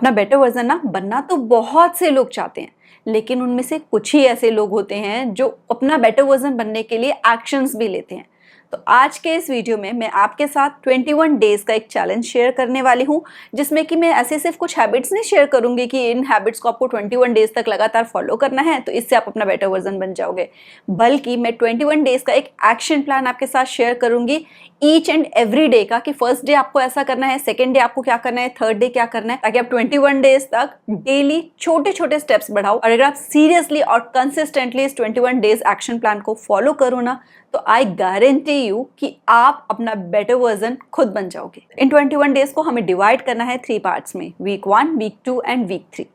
अपना better version ना बनना तो बहुत से लोग चाहते हैं, लेकिन उनमें से कुछ ही ऐसे लोग होते हैं जो अपना बेटर वर्जन बनने के लिए एक्शंस भी लेते हैं। तो आज के इस वीडियो में मैं आपके साथ 21 डेज का एक चैलेंज शेयर करने वाली हूँ, जिसमें कि मैं ऐसे सिर्फ कुछ हैबिट्स नहीं शेयर करूंगी कि इन हैबिट्स को आपको 21 डेज तक लगातार फॉलो करना है तो इससे आप अपना बेटर वर्जन बन जाओगे, बल्कि मैं 21 डेज का एक एक्शन प्लान आपके साथ शेयर करूंगी ईच एंड एवरी डे का, कि फर्स्ट डे आपको ऐसा करना है, सेकेंड डे आपको क्या करना है, थर्ड डे क्या करना है, ताकि आप 21 डेज तक डेली छोटे छोटे स्टेप्स बढ़ाओ। और अगर आप सीरियसली और कंसिस्टेंटली इस 21 डेज एक्शन प्लान को फॉलो करो ना, तो आई गारंटी यू कि आप अपना बेटर वर्जन खुद बन जाओगे। इन 21 डेज को हमें डिवाइड करना है 3 पार्ट्स में, week 1, week 2 and week 3।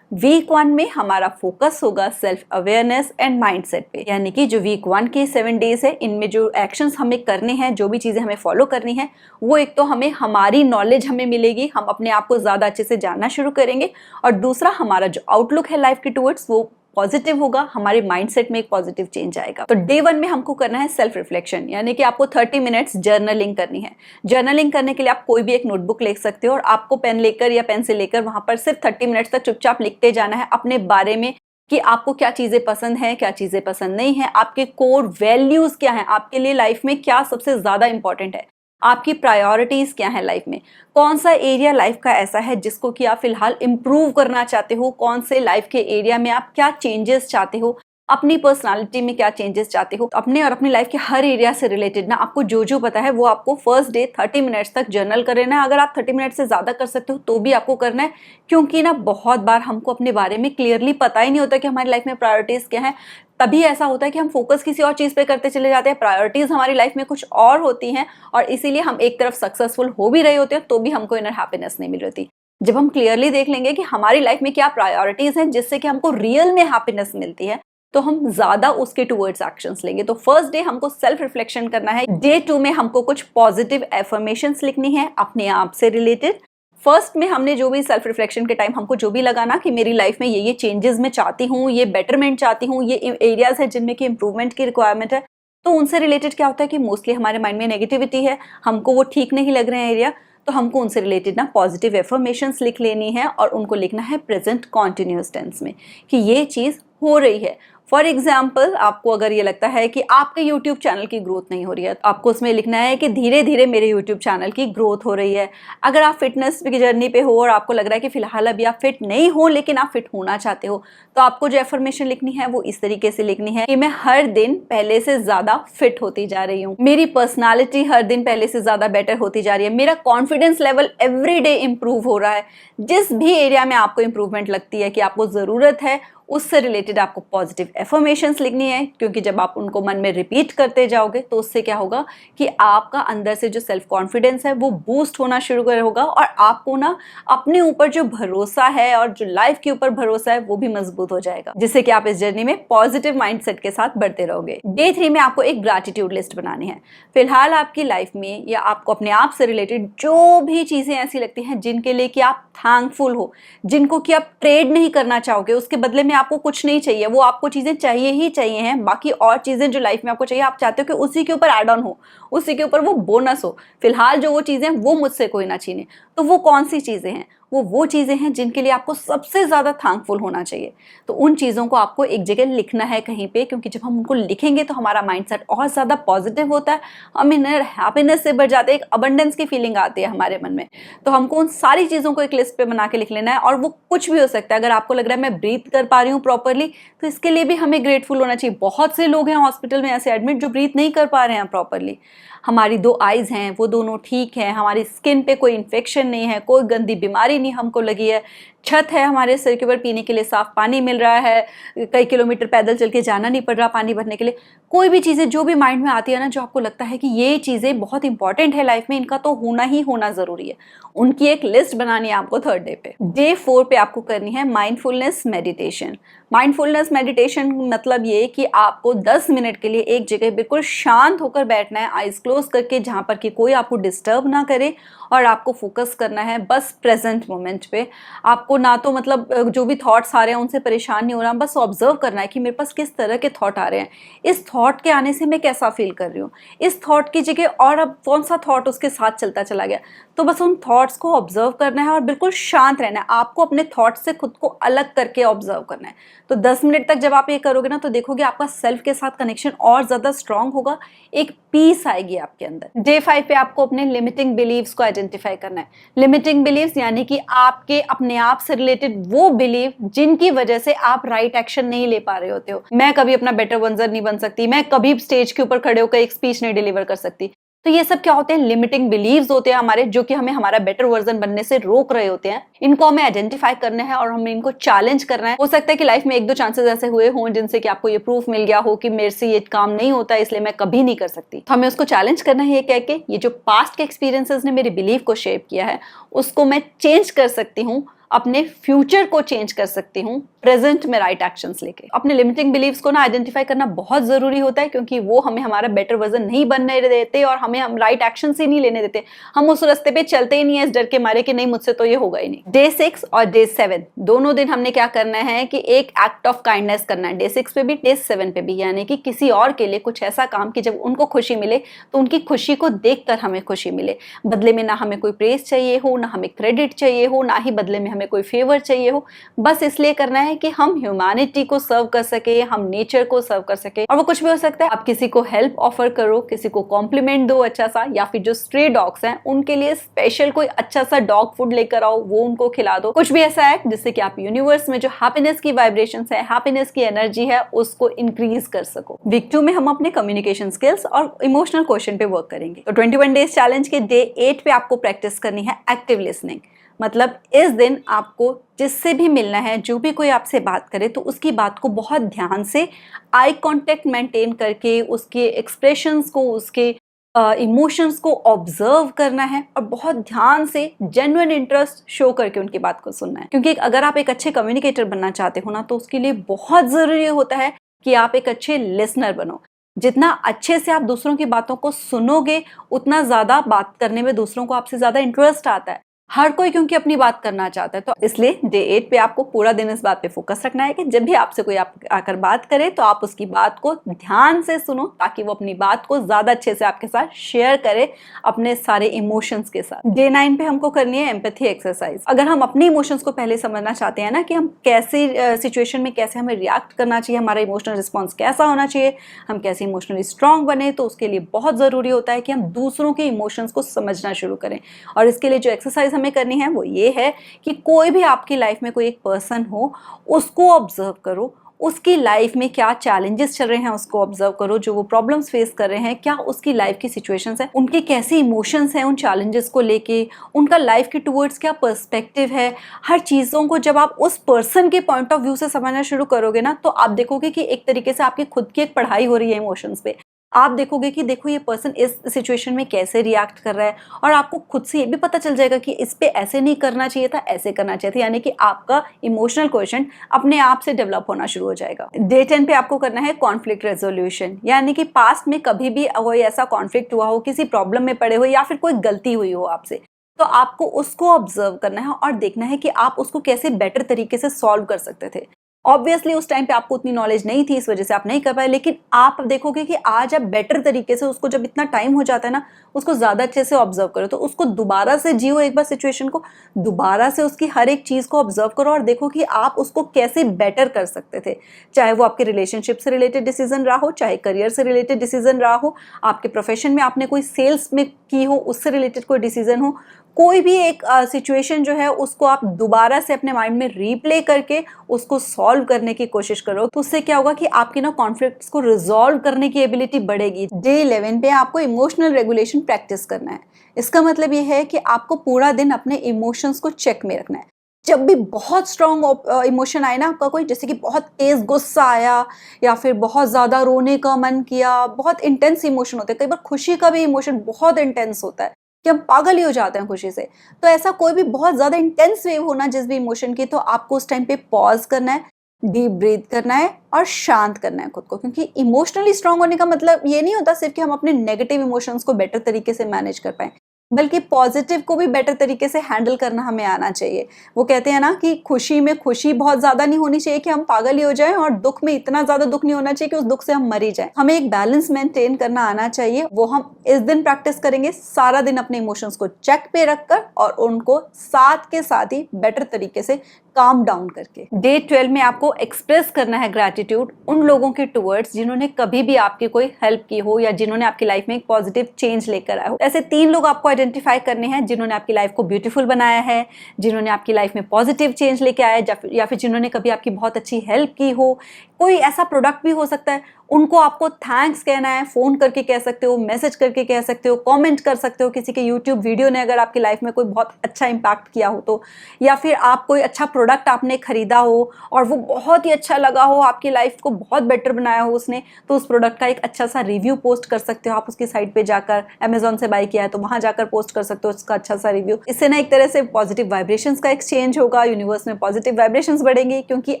Week 1 में हमारा फोकस होगा सेल्फ अवेयरनेस एंड माइंडसेट पे, यानी कि जो वीक 1 के 7 डेज है, इनमें जो एक्शंस हमें करने हैं, जो भी चीज़ें हमें फॉलो करनी है, वो एक तो हमारी नॉलेज हमें मिलेगी, हम अपने आप को ज़्यादा अच्छे से जानना शुरू करेंगे, और दूसरा हमारा जो आउटलुक है लाइफ के टुवर्ड्स वो पॉजिटिव होगा, हमारे माइंडसेट में एक पॉजिटिव चेंज आएगा। तो डे 1 में हमको करना है सेल्फ रिफ्लेक्शन, यानी कि आपको 30 मिनट्स जर्नलिंग करनी है। जर्नलिंग करने के लिए आप कोई भी एक नोटबुक ले सकते हो और आपको पेन लेकर या पेन से लेकर वहां पर सिर्फ 30 मिनट्स तक चुपचाप लिखते जाना है अपने बारे में, कि आपको क्या चीजें पसंद हैं, क्या चीजें पसंद नहीं है, आपके कोर वैल्यूज क्या हैं, आपके लिए लाइफ में क्या सबसे ज्यादा इंपॉर्टेंट है, आपकी प्रायोरिटीज क्या है लाइफ में, कौन सा एरिया लाइफ का ऐसा है जिसको कि आप फिलहाल इंप्रूव करना चाहते हो, कौन से लाइफ के एरिया में आप क्या चेंजेस चाहते हो, अपनी पर्सनालिटी में क्या चेंजेस चाहते हो। अपने और अपनी लाइफ के हर एरिया से रिलेटेड ना आपको जो जो पता है वो आपको फर्स्ट डे 30 मिनट्स तक जर्नल करना है। अगर आप 30 मिनट से ज़्यादा कर सकते हो तो भी आपको करना है, क्योंकि ना बहुत बार हमको अपने बारे में क्लियरली पता ही नहीं होता कि हमारी लाइफ में प्रायोरिटीज़ क्या है। तभी ऐसा होता है कि हम फोकस किसी और चीज़ पे करते चले जाते हैं, प्रायोरिटीज़ हमारी लाइफ में कुछ और होती हैं, और इसीलिए हम एक तरफ सक्सेसफुल हो भी रहे होते हैं तो भी हमको इनर हैप्पीनेस नहीं मिल रही होती। जब हम क्लियरली देख लेंगे कि हमारी लाइफ में क्या प्रायोरिटीज़ हैं जिससे कि हमको रियल में हैप्पीनेस मिलती है, तो हम ज्यादा उसके टुवर्ड्स एक्शंस लेंगे। तो फर्स्ट डे हमको सेल्फ रिफ्लेक्शन करना है। डे 2 में हमको कुछ पॉजिटिव एफर्मेशंस लिखनी है अपने आप से रिलेटेड। फर्स्ट में हमने जो भी सेल्फ रिफ्लेक्शन के टाइम हमको जो भी लगाना कि मेरी लाइफ में ये चेंजेस मैं चाहती हूँ, ये बेटरमेंट चाहती हूँ, ये एरियाज है जिनमें कि इंप्रूवमेंट की रिक्वायरमेंट है, तो उनसे रिलेटेड क्या होता है कि मोस्टली हमारे माइंड में नेगेटिविटी है, हमको वो ठीक नहीं लग रहे हैं एरिया, तो हमको उनसे रिलेटेड ना पॉजिटिव एफर्मेशंस लिख लेनी है, और उनको लिखना है प्रेजेंट कॉन्टिन्यूअस टेंस में कि ये चीज़ हो रही है। फॉर एग्जाम्पल, आपको अगर ये लगता है कि आपके यूट्यूब चैनल की ग्रोथ नहीं हो रही है, तो आपको उसमें लिखना है कि धीरे धीरे मेरे यूट्यूब चैनल की ग्रोथ हो रही है। अगर आप फिटनेस की जर्नी पे हो और आपको लग रहा है कि फिलहाल अभी आप फिट नहीं हो लेकिन आप फिट होना चाहते हो, तो आपको जो एफर्मेशन लिखनी है वो इस तरीके से लिखनी है कि मैं हर दिन पहले से ज्यादा फिट होती जा रही हूँ, मेरी पर्सनालिटी हर दिन पहले से ज्यादा बेटर होती जा रही है, मेरा confidence level every day improve हो रहा है। जिस भी एरिया में आपको इंप्रूवमेंट लगती है कि आपको जरूरत है, उससे रिलेटेड आपको पॉजिटिव एफर्मेशंस लिखनी है, क्योंकि जब आप उनको मन में रिपीट करते जाओगे तो उससे क्या होगा कि आपका अंदर से जो सेल्फ कॉन्फिडेंस है वो बूस्ट होना शुरू होगा, और आपको ना अपने ऊपर जो भरोसा है और जो लाइफ के ऊपर भरोसा है वो भी मजबूत हो जाएगा, जिससे कि आप इस जर्नी में पॉजिटिव माइंडसेट के साथ बढ़ते रहोगे। डे 3 में आपको एक ग्रैटिट्यूड लिस्ट बनानी है। फिलहाल आपकी लाइफ में या आपको अपने आप से रिलेटेड जो भी चीजें ऐसी लगती हैं जिनके लिए कि आप थैंकफुल हो, जिनको कि आप ट्रेड नहीं करना चाहोगे, उसके बदले में आपको कुछ नहीं चाहिए, वो आपको चीजें चाहिए ही चाहिए हैं, बाकी और चीजें जो लाइफ में आपको चाहिए आप चाहते हो कि उसी के ऊपर ऐड ऑन हो, उसी के ऊपर वो बोनस हो। फिलहाल जो वो चीजें वो मुझसे कोई ना छीने, तो वो कौन सी चीजें हैं? वो चीजें हैं जिनके लिए आपको सबसे ज्यादा थैंकफुल होना चाहिए। तो उन चीजों को आपको एक जगह लिखना है कहीं पे, क्योंकि जब हम उनको लिखेंगे तो हमारा माइंडसेट और ज्यादा पॉजिटिव होता है, हम इनर हैप्पीनेस से बढ़ जाते हैं, एक अबंडेंस की फीलिंग आती है हमारे मन में। तो हमको उन सारी चीजों को एक लिस्ट पे बना के लिख लेना है, और वो कुछ भी हो सकता है। अगर आपको लग रहा है मैं ब्रीथ कर पा रही हूँ प्रॉपरली, तो इसके लिए भी हमें ग्रेटफुल होना चाहिए। बहुत से लोग हैं हॉस्पिटल में ऐसे एडमिट जो ब्रीथ नहीं कर पा रहे हैं प्रॉपरली। हमारी 2 आईज हैं वो दोनों ठीक हैं, हमारी स्किन पे कोई इन्फेक्शन नहीं है, कोई गंदी बीमारी नहीं हमको लगी है, छत है हमारे सिर के ऊपर, पीने के लिए साफ पानी मिल रहा है, कई किलोमीटर पैदल चल के जाना नहीं पड़ रहा पानी भरने के लिए। कोई भी चीज़ें जो भी माइंड में आती है ना, जो आपको लगता है कि ये चीज़ें बहुत इंपॉर्टेंट है लाइफ में, इनका तो होना ही होना ज़रूरी है, उनकी एक लिस्ट बनानी है आपको थर्ड डे पे। डे 4 पे आपको करनी है माइंडफुलनेस मेडिटेशन। माइंडफुलनेस मेडिटेशन मतलब ये कि आपको 10 मिनट के लिए एक जगह बिल्कुल शांत होकर बैठना है, आइज क्लोज करके, जहाँ पर कि कोई आपको डिस्टर्ब ना करे, और आपको फोकस करना है बस प्रेजेंट मोमेंट पे। आपको आपको ना तो मतलब जो भी थॉट्स आ रहे हैं उनसे परेशान नहीं होना, बस ऑब्जर्व करना है कि मेरे पास किस तरह के थॉट आ रहे हैं, इस थॉट के आने से मैं कैसा फील कर रही हूँ, इस थॉट की जगह और अब कौन सा थॉट उसके साथ चलता चला गया। तो बस उन थॉट्स को ऑब्जर्व करना है और बिल्कुल शांत रहना है। आपको अपने थॉट से खुद को अलग करके ऑब्जर्व करना है। तो 10 मिनट तक जब आप ये करोगे ना, तो देखोगे आपका सेल्फ के साथ कनेक्शन और ज्यादा स्ट्रांग होगा, एक पीस आएगी आपके अंदर। डे 5 पे आपको अपने लिमिटिंग बिलीव्स को आइडेंटिफाई करना है। लिमिटिंग बिलीव्स यानी कि आपके अपने आप से रिलेटेड वो बिलीव जिनकी वजह से आप राइट एक्शन नहीं ले पा रहे होते हो। मैं कभी अपना बेटर वर्जन नहीं बन सकती, मैं कभी स्टेज के ऊपर खड़े होकर एक स्पीच नहीं डिलीवर कर सकती। तो ये सब क्या होते हैं? लिमिटिंग बिलीव्स होते हैं हमारे, जो कि हमें हमारा बेटर वर्जन बनने से रोक रहे होते हैं। इनको हमें आइडेंटिफाई करना है और हमें इनको चैलेंज करना है। हो सकता है कि लाइफ में 1-2 चांसेस ऐसे हुए हों जिनसे कि आपको ये प्रूफ मिल गया हो कि मेरे से ये काम नहीं होता, इसलिए मैं कभी नहीं कर सकती। तो हमें उसको चैलेंज करना है, ये कह के ये जो पास्ट के एक्सपीरियंसेस ने मेरे बिलीव को शेप किया है, उसको मैं चेंज कर सकती हूँ, अपने फ्यूचर को चेंज कर सकती हूँ प्रेजेंट में राइट एक्शंस लेके। अपने लिमिटिंग बिलीव्स को ना आइडेंटिफाई करना बहुत जरूरी होता है, क्योंकि वो हमें हमारा बेटर वर्जन नहीं बनने देते और हमें हम राइट एक्शंस ही नहीं लेने देते। हम उस रास्ते पे चलते ही नहीं है इस डर के मारे कि नहीं मुझसे तो ये होगा ही नहीं। डे 6 और डे 7 दोनों दिन हमने क्या करना है कि एक एक्ट ऑफ काइंडनेस करना है। डे 6 पे भी, डे 7 पे भी, यानी कि किसी और के लिए कुछ ऐसा काम कि जब उनको खुशी मिले तो उनकी खुशी को देखकर हमें खुशी मिले। बदले में ना हमें कोई प्रेज चाहिए हो, ना हमें क्रेडिट चाहिए हो, ना ही बदले में हमें कोई फेवर चाहिए हो। बस इसलिए करना है कि हम ह्यूमैनिटी को सर्व कर सके, हम नेचर को सर्व कर सके। और वो कुछ भी हो सकता है। आप किसी को हेल्प ऑफर करो, किसी को कॉम्प्लीमेंट दो अच्छा सा, या फिर जो स्ट्रे डॉग्स हैं उनके लिए स्पेशल कोई अच्छा सा डॉग फूड लेकर आओ, वो उनको खिला दो। कुछ भी ऐसा है जिससे कि आप यूनिवर्स में जो हैप्पीनेस की वाइब्रेशंस है, हैप्पीनेस की एनर्जी है, उसको इंक्रीज कर सको। वीक 2 में हम अपने कम्युनिकेशन स्किल्स और इमोशनल क्वेश्चन पे वर्क करेंगे। तो 21 डेज चैलेंज के डे 8 पे आपको प्रैक्टिस करनी है एक्टिव लिसनिंग। मतलब इस दिन आपको जिससे भी मिलना है, जो भी कोई आपसे बात करे, तो उसकी बात को बहुत ध्यान से आई कांटेक्ट मेंटेन करके उसके एक्सप्रेशंस को, उसके इमोशंस को ऑब्जर्व करना है और बहुत ध्यान से जेन्युइन इंटरेस्ट शो करके उनकी बात को सुनना है। क्योंकि अगर आप एक अच्छे कम्युनिकेटर बनना चाहते हो ना, तो उसके लिए बहुत ज़रूरी होता है कि आप एक अच्छे लिसनर बनो। जितना अच्छे से आप दूसरों की बातों को सुनोगे, उतना ज़्यादा बात करने में दूसरों को आपसे ज़्यादा इंटरेस्ट आता है। हर कोई क्योंकि अपनी बात करना चाहता है। तो इसलिए डे 8 पे आपको पूरा दिन इस बात पे फोकस रखना है कि जब भी आपसे कोई आकर बात करे तो आप उसकी बात को ध्यान से सुनो, ताकि वो अपनी बात को ज्यादा अच्छे से आपके साथ शेयर करे, अपने सारे इमोशंस के साथ। डे 9 पे हमको करनी है एम्पैथी एक्सरसाइज। अगर हम अपने इमोशंस को पहले समझना चाहते हैं ना, कि हम कैसे सिचुएशन में कैसे हमें रिएक्ट करना चाहिए, हमारा इमोशनल रिस्पॉन्स कैसा होना चाहिए, हम कैसे इमोशनली स्ट्रांग बने, तो उसके लिए बहुत जरूरी होता है कि हम दूसरों के इमोशंस को समझना शुरू करें। और इसके लिए जो एक्सरसाइज हमें करनी है वो ये है कि कोई भी आपकी लाइफ में कोई एक पर्सन हो, उसको ऑब्जर्व करो, उसकी लाइफ में क्या चैलेंजेस चल रहे हैं उसको ऑब्जर्व करो, जो वो प्रॉब्लम्स फेस कर रहे हैं, क्या उसकी लाइफ की सिचुएशंस है, उनके कैसे इमोशंस हैं उन चैलेंजेस को लेके, उनका लाइफ के टुवर्ड्स क्या पर्सपेक्टिव है। हर चीज़ों को जब आप उस पर्सन के पॉइंट ऑफ व्यू से समझना शुरू करोगे ना, तो आप देखोगे कि एक तरीके से आपकी खुद की एक पढ़ाई हो रही है इमोशंस पे। आप देखोगे कि देखो ये पर्सन इस सिचुएशन में कैसे रिएक्ट कर रहा है, और आपको खुद से ये भी पता चल जाएगा कि इस पे ऐसे नहीं करना चाहिए था, ऐसे करना चाहिए था। यानी कि आपका इमोशनल क्वेश्चन अपने आप से डेवलप होना शुरू हो जाएगा। डे 10 पे आपको करना है कॉन्फ्लिक्ट रेजोल्यूशन। यानी कि पास्ट में कभी भी कोई ऐसा कॉन्फ्लिक्ट हुआ हो, किसी प्रॉब्लम में पड़े हो, या फिर कोई गलती हुई हो आपसे, तो आपको उसको ऑब्जर्व करना है और देखना है कि आप उसको कैसे बेटर तरीके से सॉल्व कर सकते थे। ऑब्वियसली उस टाइम पे आपको उतनी नॉलेज नहीं थी, इस वजह से आप नहीं कर पाए, लेकिन आप देखोगे कि आज आप बेटर तरीके से उसको, जब इतना टाइम हो जाता है ना, उसको ज़्यादा अच्छे से ऑब्जर्व करो। तो उसको दोबारा से जियो, एक बार सिचुएशन को दोबारा से उसकी हर एक चीज़ को ऑब्जर्व करो और देखो कि आप उसको कैसे बेटर कर सकते थे। चाहे वो आपके रिलेशनशिप से रिलेटेड डिसीजन रहा हो, चाहे करियर से रिलेटेड डिसीजन रहा हो, आपके प्रोफेशन में आपने कोई सेल्स में की हो, उससे रिलेटेड कोई डिसीजन हो, कोई भी एक सिचुएशन जो है उसको आप दोबारा से अपने माइंड में रीप्ले करके उसको सॉल्व करने की कोशिश करो। तो उससे क्या होगा कि आपकी ना कॉन्फ्लिक्ट्स को रिजॉल्व करने की एबिलिटी बढ़ेगी। डे 11 पे आपको इमोशनल रेगुलेशन प्रैक्टिस करना है। इसका मतलब ये है कि आपको पूरा दिन अपने इमोशंस को चेक में रखना है। जब भी बहुत स्ट्रॉन्ग इमोशन आए ना आपका, कोई जैसे कि बहुत तेज गुस्सा आया, या फिर बहुत ज़्यादा रोने का मन किया, बहुत इंटेंस इमोशन होते हैं, कई बार खुशी का भी इमोशन बहुत इंटेंस होता है कि हम पागल ही हो जाते हैं खुशी से। तो ऐसा कोई भी बहुत ज़्यादा इंटेंस वेव होना जिस भी इमोशन की, तो आपको उस टाइम पे पॉज करना है, डीप ब्रीथ करना है और शांत करना है खुद को। क्योंकि इमोशनली स्ट्रांग होने का मतलब ये नहीं होता सिर्फ कि हम अपने नेगेटिव इमोशंस को बेटर तरीके से मैनेज कर पाएं। बल्कि पॉजिटिव को भी बेटर तरीके से हैंडल करना हमें आना चाहिए। वो कहते हैं ना कि खुशी में खुशी बहुत ज़्यादा नहीं होनी चाहिए कि हम पागल ही हो जाएँ, और दुःख में इतना ज़्यादा दुःख नहीं होना चाहिए कि उस दुःख से हम मर ही जाएँ। हमें एक बैलेंस मेंटेन करना आना चाहिए, वो हम इस दिन प्रैक्टिस करेंगे, सारा दिन अपने इमोशंस को चेक पे रखकर और उनको साथ के साथ ही बेटर तरीके से काम डाउन करके। डे 12 में आपको एक्सप्रेस करना है ग्रैटिट्यूड उन लोगों के टुवर्ड्स जिन्होंने कभी भी आपकी कोई हेल्प की हो या जिन्होंने आपकी लाइफ में एक पॉजिटिव चेंज लेकर आए हो। ऐसे 3 लोग आपको आइडेंटिफाई करने हैं जिन्होंने आपकी लाइफ को ब्यूटीफुल बनाया है, जिन्होंने आपकी लाइफ में पॉजिटिव चेंज लेके आया, या फिर जिन्होंने कभी आपकी बहुत अच्छी हेल्प की हो। कोई ऐसा प्रोडक्ट भी हो सकता है, उनको आपको थैंक्स कहना है। फोन करके कह सकते हो, मैसेज करके कह सकते हो, कमेंट कर सकते हो किसी के यूट्यूब वीडियो ने अगर आपकी लाइफ में कोई बहुत अच्छा इंपैक्ट किया हो तो, या फिर आप कोई अच्छा प्रोडक्ट आपने खरीदा हो और वो बहुत ही अच्छा लगा हो, आपकी लाइफ को बहुत बेटर बनाया हो उसने, तो उस प्रोडक्ट का एक अच्छा सा रिव्यू पोस्ट कर सकते हो। आप उसकी साइट पे जाकर, अमेजोन से बाय किया है तो वहां जाकर पोस्ट कर सकते हो उसका अच्छा सा रिव्यू। इससे ना एक तरह से पॉजिटिव वाइब्रेशंस का एक्सचेंज होगा, यूनिवर्स में पॉजिटिव वाइब्रेशंस बढ़ेंगी क्योंकि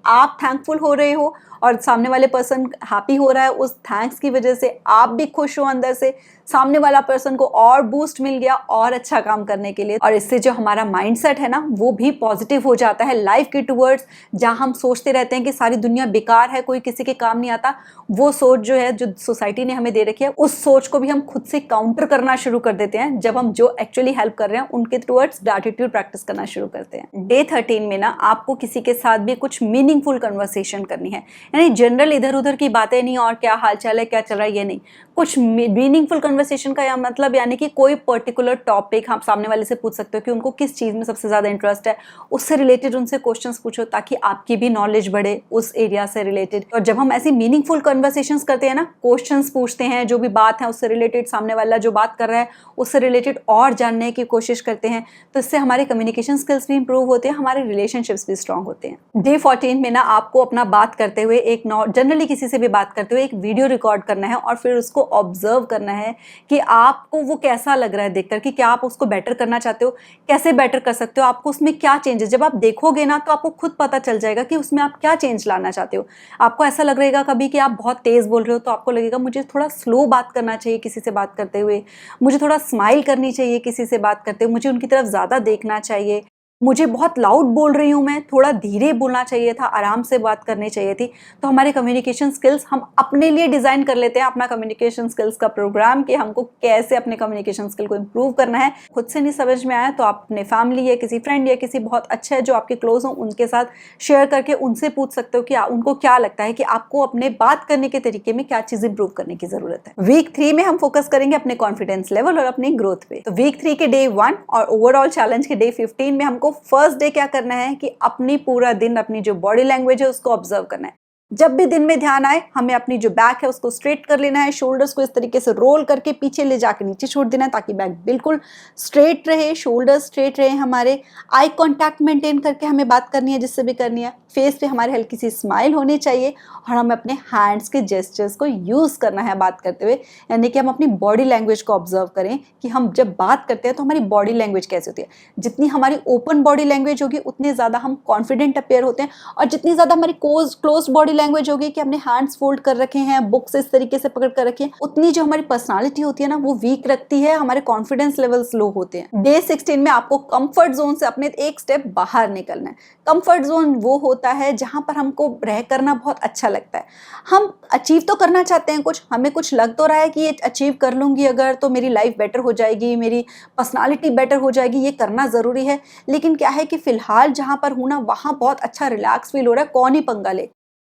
आप थैंकफुल हो रहे हो और सामने वाले पर्सन हैप्पी हो रहा है। उस थैंक्स की वजह से आप भी खुश हो अंदर से, सामने वाला पर्सन को और बूस्ट मिल गया और अच्छा काम करने के लिए। और इससे जो हमारा माइंडसेट है ना वो भी पॉजिटिव हो जाता है लाइफ के टुवर्ड्स। जहां हम सोचते रहते हैं कि सारी दुनिया बेकार है, कोई किसी के काम नहीं आता, वो सोच जो है, जो सोसाइटी ने हमें दे रखी है, उस सोच को भी हम खुद से काउंटर करना शुरू कर देते हैं जब हम जो एक्चुअली हेल्प कर रहे हैं उनके टुवर्ड्स ग्रैटिट्यूड प्रैक्टिस करना शुरू करते हैं। डे 13 में ना आपको किसी के साथ भी कुछ मीनिंगफुल कन्वर्सेशन करनी है, यानी जनरल इधर उधर की बातें नहीं और क्या हाल चाल है, क्या चल रहा है, ये नहीं। कुछ मीनिंगफुल कन्वर्सेशन का मतलब यानी कि कोई पर्टिकुलर टॉपिक आप सामने वाले से पूछ सकते हो कि उनको किस चीज़ में सबसे ज़्यादा इंटरेस्ट है, उससे रिलेटेड उनसे क्वेश्चंस पूछो ताकि आपकी भी नॉलेज बढ़े उस एरिया से रिलेटेड। और जब हम ऐसी मीनिंगफुल कन्वर्सेशंस करते हैं ना, क्वेश्चंस पूछते हैं, जो भी बात है उससे रिलेटेड, सामने वाला जो बात कर रहा है उससे रिलेटेड और जानने की कोशिश करते हैं, तो इससे हमारे कम्युनिकेशन स्किल्स भी इंप्रूव होते हैं, हमारे रिलेशनशिप्स भी स्ट्रांग होते हैं। डे 14 में ना आपको अपना बात करते हुए, एक जनरली किसी से भी बात करते हुए एक वीडियो रिकॉर्ड करना है और फिर उसको ऑब्जर्व करना है कि आपको वो कैसा लग रहा है देखकर, कि क्या आप उसको बेटर करना चाहते हो, कैसे बेटर कर सकते हो, आपको उसमें क्या चेंजेस। जब आप देखोगे ना तो आपको खुद पता चल जाएगा कि उसमें आप क्या चेंज लाना चाहते हो। आपको ऐसा लग रहेगा कभी कि आप बहुत तेज बोल रहे हो तो आपको लगेगा मुझे थोड़ा स्लो बात करना चाहिए किसी से बात करते हुए, मुझे थोड़ा स्माइल करनी चाहिए किसी से बात करते हुए, मुझे उनकी तरफ ज़्यादा देखना चाहिए, मुझे बहुत लाउड बोल रही हूँ मैं, थोड़ा धीरे बोलना चाहिए था, आराम से बात करनी चाहिए थी। तो हमारे कम्युनिकेशन स्किल्स हम अपने लिए डिज़ाइन कर लेते हैं अपना कम्युनिकेशन स्किल्स का प्रोग्राम, कि हमको कैसे अपने कम्युनिकेशन स्किल को इम्प्रूव करना है। खुद से नहीं समझ में आया तो आप अपने फैमिली या किसी फ्रेंड या किसी बहुत अच्छे है जो आपके क्लोज हो उनके साथ शेयर करके उनसे पूछ सकते हो कि उनको क्या लगता है कि आपको अपने बात करने के तरीके में क्या चीज़ इंप्रूव करने की ज़रूरत है। वीक 3 में हम फोकस करेंगे अपने कॉन्फिडेंस लेवल और अपनी ग्रोथ पे। तो वीक 3 के डे 1 और ओवरऑल चैलेंज के डे 15 में हमको फर्स्ट डे क्या करना है कि अपनी पूरा दिन अपनी जो बॉडी लैंग्वेज है उसको ऑब्जर्व करना है। जब भी दिन में ध्यान आए हमें अपनी जो बैक है उसको स्ट्रेट कर लेना है, शोल्डर्स को इस तरीके से रोल करके पीछे ले जाके नीचे छोड़ देना है ताकि बैक बिल्कुल स्ट्रेट रहे, शोल्डर्स स्ट्रेट रहे हमारे। आई कांटेक्ट मेंटेन करके हमें बात करनी है जिससे भी करनी है। फेस पे हमारे हल्की सी स्माइल होनी चाहिए और हमें अपने हैंड्स के जेस्चर्स को यूज़ करना है बात करते हुए, यानी कि हम अपनी बॉडी लैंग्वेज को ऑब्जर्व करें कि हम जब बात करते हैं तो हमारी बॉडी लैंग्वेज कैसे होती है। जितनी हमारी ओपन बॉडी लैंग्वेज होगी उतने ज़्यादा हम कॉन्फिडेंट अपीयर होते हैं, और जितनी ज़्यादा हमारी क्लोज बॉडी लैंग्वेज होगी कि हमने हैंड्स फोल्ड कर रखे हैं, बुक्स इस तरीके से पकड़ कर रखी है, उतनी जो हमारी पर्सनालिटी होती है ना वो वीक रखती है, हमारे कॉन्फिडेंस लेवल्स लो होते हैं। डे 16 में आपको कंफर्ट जोन से अपने एक स्टेप बाहर निकलना है। कंफर्ट जोन वो होता है जहां पर हमको रह करना बहुत अच्छा लगता है। हम अचीव तो करना चाहते हैं कुछ, हमें कुछ लग तो रहा है कि ये अचीव कर लूंगी अगर तो मेरी लाइफ बेटर हो जाएगी, मेरी पर्सनालिटी बेटर हो जाएगी, ये करना जरूरी है। लेकिन क्या है कि फिलहाल जहां पर हूं ना वहां बहुत अच्छा रिलैक्स फील हो रहा है, कौन ही पंगा ले।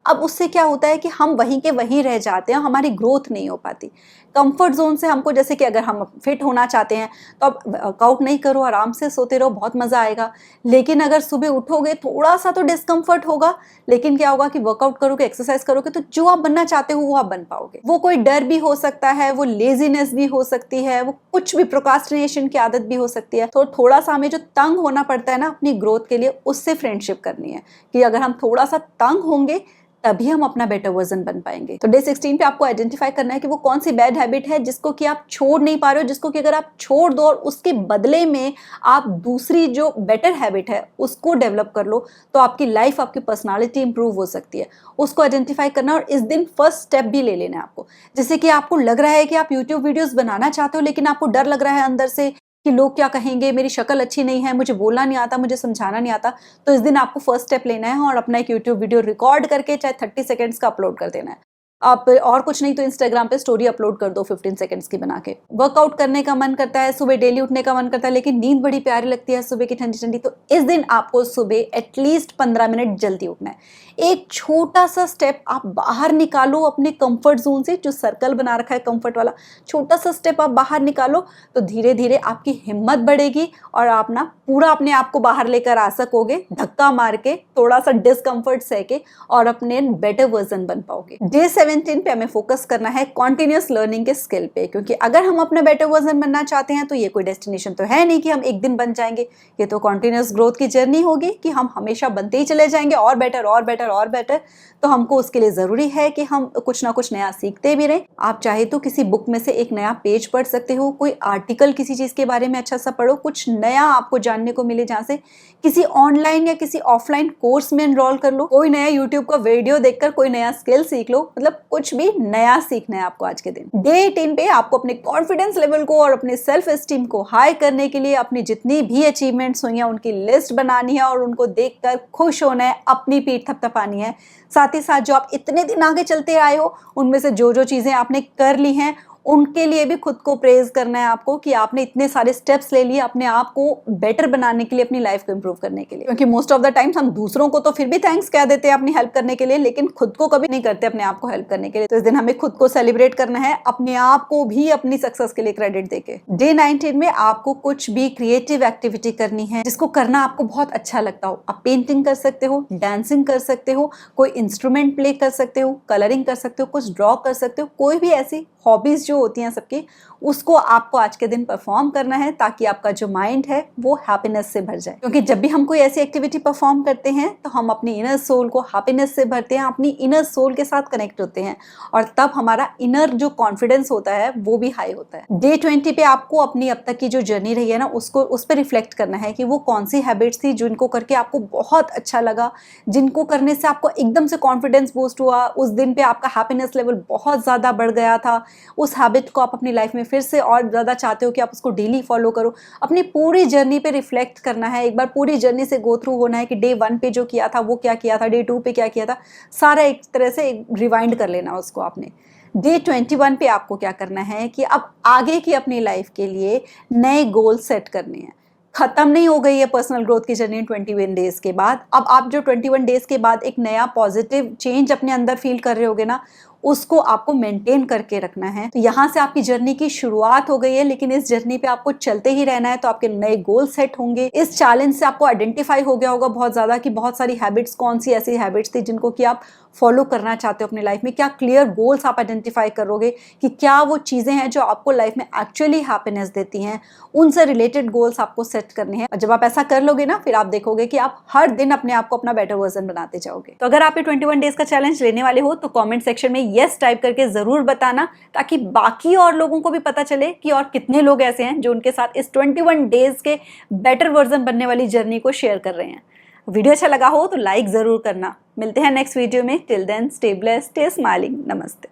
अब उससे क्या होता है कि हम वहीं के वहीं रह जाते हैं, हमारी ग्रोथ नहीं हो पाती। कंफर्ट जोन से हमको, जैसे कि अगर हम फिट होना चाहते हैं तो अब वर्कआउट नहीं करो, आराम से सोते रहो, बहुत मज़ा आएगा। लेकिन अगर सुबह उठोगे थोड़ा सा तो डिस्कम्फर्ट होगा, लेकिन क्या होगा कि वर्कआउट करोगे, एक्सरसाइज करोगे तो जो आप बनना चाहते हो वो आप बन पाओगे। वो कोई डर भी हो सकता है, वो लेजीनेस भी हो सकती है, वो कुछ भी प्रोक्रास्टिनेशन की आदत भी हो सकती है। तो थोड़ा सा हमें जो तंग होना पड़ता है ना अपनी ग्रोथ के लिए, उससे फ्रेंडशिप करनी है कि अगर हम थोड़ा सा तंग होंगे तभी हम अपना बेटर वर्जन बन पाएंगे। तो डे 16 पे आपको आइडेंटिफाई करना है कि वो कौन सी बैड हैबिट है जिसको कि आप छोड़ नहीं पा रहे हो, जिसको कि अगर आप छोड़ दो और उसके बदले में आप दूसरी जो बेटर हैबिट है उसको डेवलप कर लो तो आपकी लाइफ, आपकी पर्सनालिटी इंप्रूव हो सकती है। उसको आइडेंटिफाई करना और इस दिन फर्स्ट स्टेप भी ले लेना है आपको। जैसे कि आपको लग रहा है कि आप यूट्यूब वीडियोज बनाना चाहते हो लेकिन आपको डर लग रहा है अंदर से कि लोग क्या कहेंगे, मेरी शक्ल अच्छी नहीं है, मुझे बोलना नहीं आता, मुझे समझाना नहीं आता, तो इस दिन आपको फर्स्ट स्टेप लेना है और अपना एक यूट्यूब वीडियो रिकॉर्ड करके चाहे 30 सेकंड्स का अपलोड कर देना है। आप और कुछ नहीं तो इंस्टाग्राम पे स्टोरी अपलोड कर दो 15 सेकंड्स की बना के। वर्कआउट करने का मन करता है, सुबह डेली उठने का मन करता है, लेकिन नींद बड़ी प्यारी लगती है सुबह की ठंडी ठंडी, तो इस दिन आपको सुबह एटलीस्ट 15 मिनट जल्दी उठना है। एक छोटा सा स्टेप आप बाहर निकालो अपने कंफर्ट जोन से, जो सर्कल बना रखा है कंफर्ट वाला, छोटा सा स्टेप आप बाहर निकालो तो धीरे धीरे आपकी हिम्मत बढ़ेगी और आप ना पूरा अपने आप को बाहर लेकर आ सकोगे, धक्का मार के, थोड़ा सा डिस्कम्फर्ट सह के, और अपने बेटर वर्जन बन पाओगे। डे 17 पे हमें फोकस करना है कॉन्टिन्यूस लर्निंग के स्किल पे, क्योंकि अगर हम अपना बेटर वर्जन बनना चाहते हैं तो ये कोई डेस्टिनेशन तो है नहीं कि हम एक दिन बन जाएंगे, ये तो कॉन्टिन्यूस ग्रोथ की जर्नी होगी कि हम हमेशा बनते ही चले जाएंगे और बेटर और बेटर और बेटर। तो हमको उसके लिए जरूरी है कि हम कुछ ना कुछ नया सीखते भी रहें। आप चाहे तो किसी बुक में से एक नया पेज पढ़ सकते हो, कोई आर्टिकल किसी चीज के बारे में अच्छा सा पढ़ो, कुछ नया आपको जानने को मिले, जहाँ से किसी ऑनलाइन या किसी ऑफलाइन कोर्स में एनरोल कर लो, कोई नया यूट्यूब का वीडियो देखकर कोई नया स्किल सीख लो, मतलब कुछ भी नया सीखना है आपको आज के दिन। डे 18 पे आपको अपने कॉन्फिडेंस लेवल को और अपने सेल्फ एस्टीम को हाई करने के लिए अपनी जितनी भी अचीवमेंट्स हुई हैं उनकी लिस्ट बनानी है और उनको देखकर खुश होना है, अपनी पीठ थपथपानी है। साथ ही साथ जो आप इतने दिन आगे चलते आए हो उनमें से जो जो चीजें आपने कर ली हैं उनके लिए भी खुद को प्रेज करना है आपको, कि आपने इतने सारे स्टेप्स ले लिए अपने आप को बेटर बनाने के लिए, अपनी लाइफ को इंप्रूव करने के लिए। क्योंकि मोस्ट ऑफ द टाइम्स हम दूसरों को तो फिर भी थैंक्स कह देते हैं अपनी हेल्प करने के लिए, लेकिन खुद को कभी नहीं करते अपने आप को हेल्प करने के लिए। तो इस दिन हमें खुद को सेलिब्रेट करना है, अपने आप को भी अपनी सक्सेस के लिए क्रेडिट देके। डे 19 में आपको कुछ भी क्रिएटिव एक्टिविटी करनी है जिसको करना आपको बहुत अच्छा लगता हो। आप पेंटिंग कर सकते हो, डांसिंग कर सकते हो, कोई इंस्ट्रूमेंट प्ले कर सकते हो, कलरिंग कर सकते हो, कुछ ड्रॉ कर सकते हो, कोई भी ऐसी हॉबीज जो होती हैं सबकी, उसको आपको आज के दिन परफॉर्म करना है ताकि आपका जो माइंड है वो हैप्पीनेस से भर जाए। क्योंकि जब भी हम कोई ऐसी एक्टिविटी परफॉर्म करते हैं तो हम अपनी इनर सोल को हैप्पीनेस से भरते हैं, अपनी इनर सोल के साथ कनेक्ट होते हैं और तब हमारा इनर जो कॉन्फिडेंस होता है वो भी हाई होता है। डे 20 पे आपको अपनी अब तक की जो जर्नी रही है ना उसको उस पर रिफ्लेक्ट करना है कि वो कौन सी हैबिट्स थी जिनको करके आपको बहुत अच्छा लगा, जिनको करने से आपको एकदम से कॉन्फिडेंस बूस्ट हुआ, उस दिन पे आपका हैप्पीनेस लेवल बहुत ज़्यादा बढ़ गया था। उस हैबिट को आप अपनी लाइफ में फिर से और ज़्यादा चाहते हो कि आप उसको डेली फॉलो करो। अपनी पूरी जर्नी पे रिफ्लेक्ट करना है, एक बार पूरी जर्नी से गो थ्रू होना है कि डे 1 पे जो किया था वो क्या किया था, डे 2 पे क्या किया था, सारा एक तरह से रिवाइंड कर लेना उसको आपने। डे 21 पे आपको क्या करना है कि अब आगे की अपनी लाइफ के लिए नए गोल सेट करने हैं। खत्म नहीं हो गई है पर्सनल ग्रोथ की जर्नी 21 डेज के बाद। अब आप जो 21 डेज के बाद एक नया पॉजिटिव चेंज अपने अंदर फील कर रहे होगे ना, उसको आपको मेंटेन करके रखना है। तो यहाँ से आपकी जर्नी की शुरुआत हो गई है, लेकिन इस जर्नी पे आपको चलते ही रहना है। तो आपके नए गोल सेट होंगे। इस चैलेंज से आपको आइडेंटिफाई हो गया होगा बहुत ज्यादा कि बहुत सारी हैबिट्स, कौन सी ऐसी हैबिट्स थी जिनको कि आप फॉलो करना चाहते हो अपनी लाइफ में। क्या क्लियर गोल्स आप आइडेंटिफाई करोगे कि क्या वो चीजें हैं जो आपको लाइफ में एक्चुअली हैप्पीनेस देती हैं, उनसे रिलेटेड गोल्स आपको सेट करने हैं। और जब आप ऐसा कर लोगे ना, फिर आप देखोगे कि आप हर दिन अपने आप को अपना बेटर वर्जन बनाते जाओगे। तो अगर आप ये 21 डेज का चैलेंज लेने वाले हो तो कमेंट सेक्शन में यस टाइप करके जरूर बताना, ताकि बाकी और लोगों को भी पता चले कि और कितने लोग ऐसे हैं जो उनके साथ इस 21 डेज के बेटर वर्जन बनने वाली जर्नी को शेयर कर रहे हैं। वीडियो अच्छा लगा हो तो लाइक जरूर करना। मिलते हैं नेक्स्ट वीडियो में। Till then stay blessed, stay smiling. नमस्ते।